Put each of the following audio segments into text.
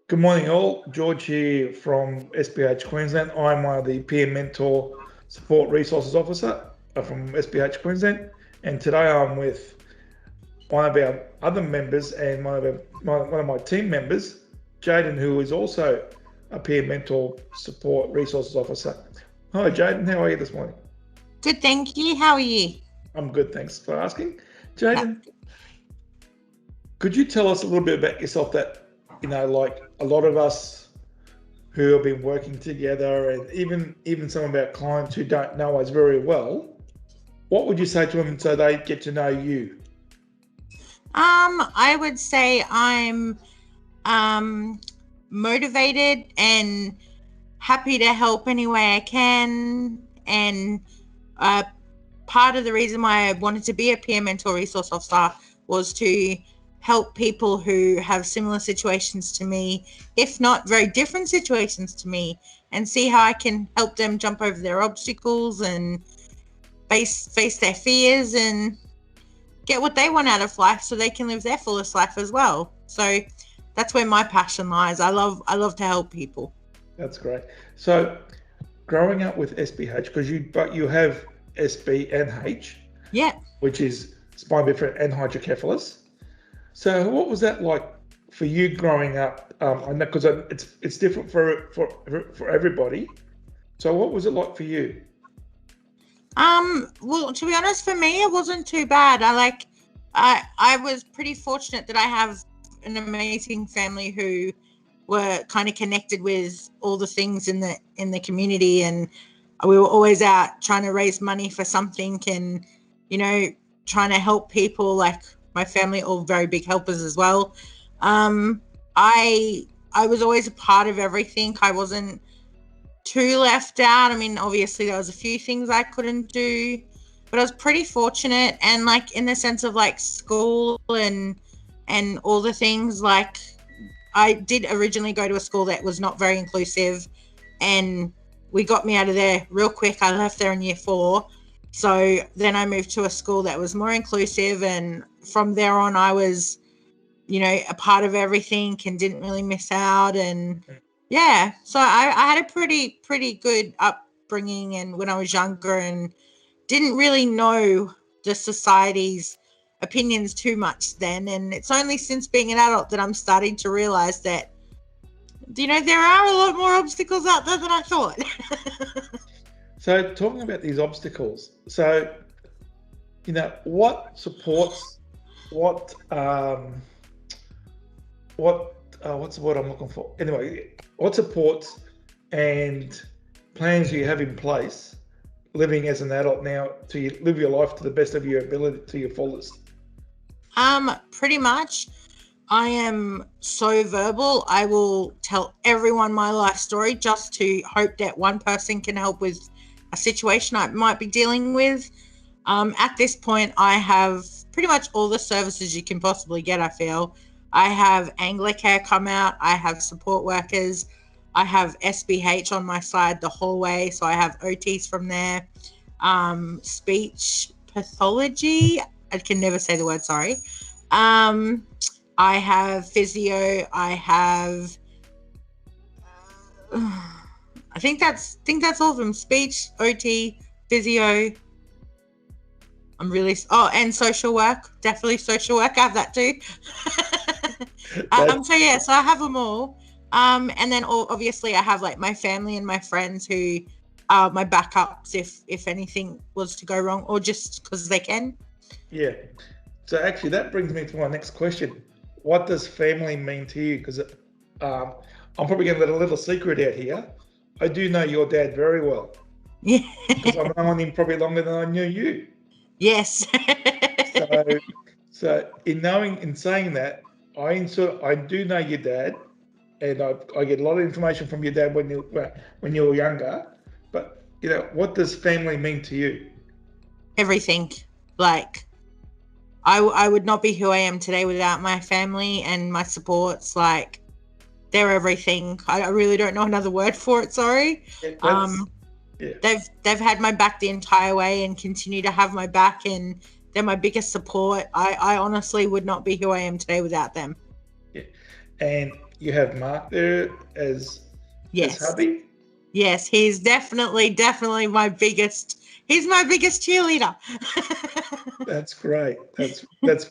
Good morning, all. George here from SPH Queensland. I'm one of the peer mentor support resources officer from SPH Queensland, and today I'm with one of our other members and one of my team members, Jaydon, who is also a peer mentor support resources officer. Hi, Jaydon. How are you this morning? Good, thank you. How are you? I'm good, thanks for asking. Yeah. Jaydon, could you tell us a little bit about yourself that, like a lot of us who have been working together and even some of our clients who don't know us very well, what would you say to them so they get to know you? I would say I'm motivated and happy to help any way I can. And part of the reason why I wanted to be a peer mentor resource officer was to help people who have similar situations to me, if not very different situations to me, and see how I can help them jump over their obstacles and face their fears and get what they want out of life so they can live their fullest life as well. So that's where my passion lies. I love to help people. That's great. So growing up with SPH, because you have SB and H, Yeah. which is spina bifida and hydrocephalus. So what was that like for you growing up? I know because it's different for everybody. So what was it like for you? Well, to be honest, for me, it wasn't too bad. I was pretty fortunate that I have an amazing family who were kind of connected with all the things in the community, and we were always out trying to raise money for something and, trying to help people. Like my family, all very big helpers as well. I was always a part of everything. I wasn't too left out. I mean, obviously there was a few things I couldn't do, but I was pretty fortunate. And like in the sense of like school and all the things, like I did originally go to a school that was not very inclusive, and we got me out of there real quick. I left there in year 4. So then I moved to a school that was more inclusive, and from there on I was, a part of everything and didn't really miss out. And yeah, so I had a pretty good upbringing, and when I was younger, and didn't really know the society's opinions too much then. And it's only since being an adult that I'm starting to realize that, there are a lot more obstacles out there than I thought. So talking about these obstacles, so what supports, what's the word I'm looking for? Anyway, what supports and plans do you have in place living as an adult now to live your life to the best of your ability, to your fullest? Pretty much. I am so verbal. I will tell everyone my life story just to hope that one person can help with a situation I might be dealing with. At this point, I have pretty much all the services you can possibly get, I feel. I have Anglicare come out. I have support workers. I have SBH on my side the whole way. So I have OTs from there. Speech pathology. I can never say the word, sorry. I have physio. I have, I think that's all of them. Speech, OT, physio. And social work. Definitely social work. I have that too. So I have them all. And then obviously I have like my family and my friends who are my backups if anything was to go wrong, or just because they can. Yeah. So actually that brings me to my next question. What does family mean to you? Because I'm probably going to let a little secret out here. I do know your dad very well. Yeah. Because I've known him probably longer than I knew you. Yes. So in saying that, I do know your dad, and I get a lot of information from your dad when you were younger. But what does family mean to you? Everything. Like, I would not be who I am today without my family and my supports. Like, they're everything. I really don't know another word for it. Sorry. Yeah. They've had my back the entire way and continue to have my back, and they're my biggest support. I honestly would not be who I am today without them. Yeah. And you have Mark there as Yes. hubby. Yes, he's definitely my biggest. He's my biggest cheerleader. That's great. That's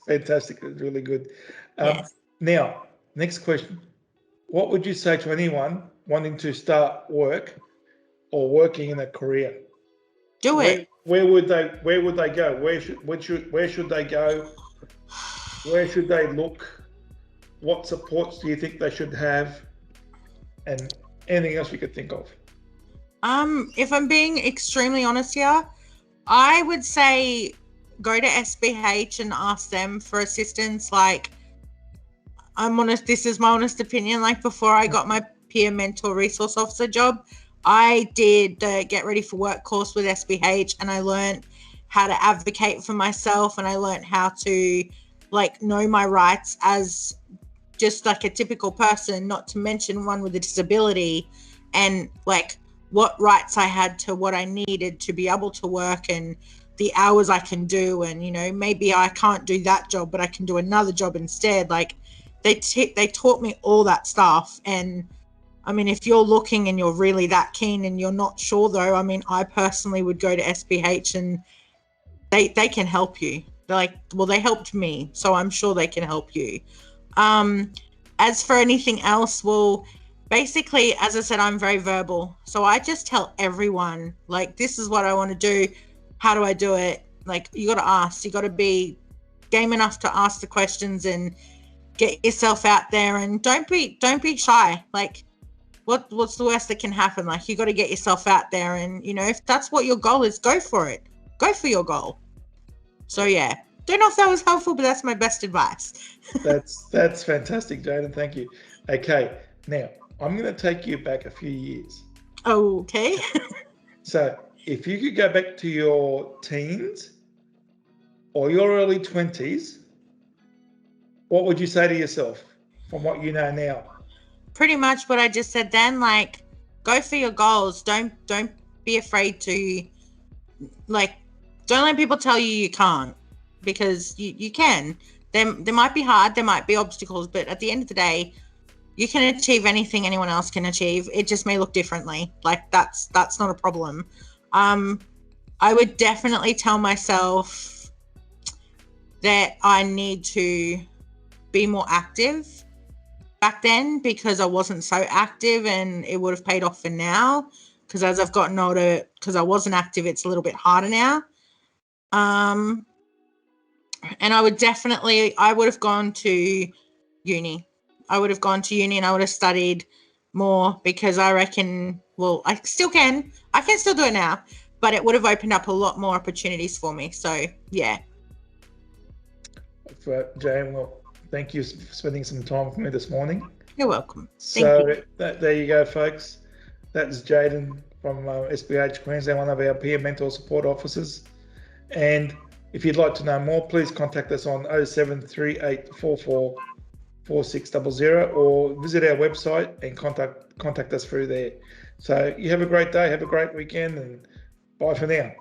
fantastic. It's really good. Yes. Now, next question. What would you say to anyone wanting to start work or working in a career? Do it. Where would they go? Where should they go? Where should they look? What supports do you think they should have? And anything else you could think of? If I'm being extremely honest here, I would say go to SBH and ask them for assistance. Like, I'm honest, this is my honest opinion. Like, before I got my peer mentor resource officer job, I did the Get Ready for Work course with SBH, and I learned how to advocate for myself, and I learned how to like know my rights as just like a typical person, not to mention one with a disability, and like what rights I had to what I needed to be able to work and the hours I can do. And, you know, maybe I can't do that job, but I can do another job instead. Like they taught me all that stuff. And I mean, if you're looking and you're really that keen and you're not sure though, I mean, I personally would go to SBH and they can help you. They're like, well, they helped me, so I'm sure they can help you. As for anything else, well, basically, as I said, I'm very verbal. So I just tell everyone, like, this is what I want to do. How do I do it? Like, you got to ask. You got to be game enough to ask the questions and get yourself out there. And don't be shy. Like, what's the worst that can happen? Like, you got to get yourself out there. And, you know, if that's what your goal is, go for it. Go for your goal. So, yeah. Don't know if that was helpful, but that's my best advice. That's fantastic, Jaydon. Thank you. Okay, now I'm going to take you back a few years. Okay. So if you could go back to your teens or your early 20s, what would you say to yourself from what you know now? Pretty much what I just said then. Like, go for your goals. Don't be afraid to, like, don't let people tell you can't. Because you can. They might be hard, there might be obstacles, but at the end of the day, you can achieve anything anyone else can achieve. It just may look differently. Like, that's not a problem. I would definitely tell myself that I need to be more active back then, because I wasn't so active, and it would have paid off for now. Because as I've gotten older, because I wasn't active, it's a little bit harder now. And I would have gone to uni. I would have gone to uni and I would have studied more, because I reckon, well, I still can. I can still do it now, but it would have opened up a lot more opportunities for me. So, yeah. Jane, well, thank you for spending some time with me this morning. You're welcome. Thank you. There you go, folks. That's Jaydon from SBH Queensland, one of our peer mentor support officers. And if you'd like to know more, please contact us on 0738444600 or visit our website and contact us through there. So you have a great day, have a great weekend, and bye for now.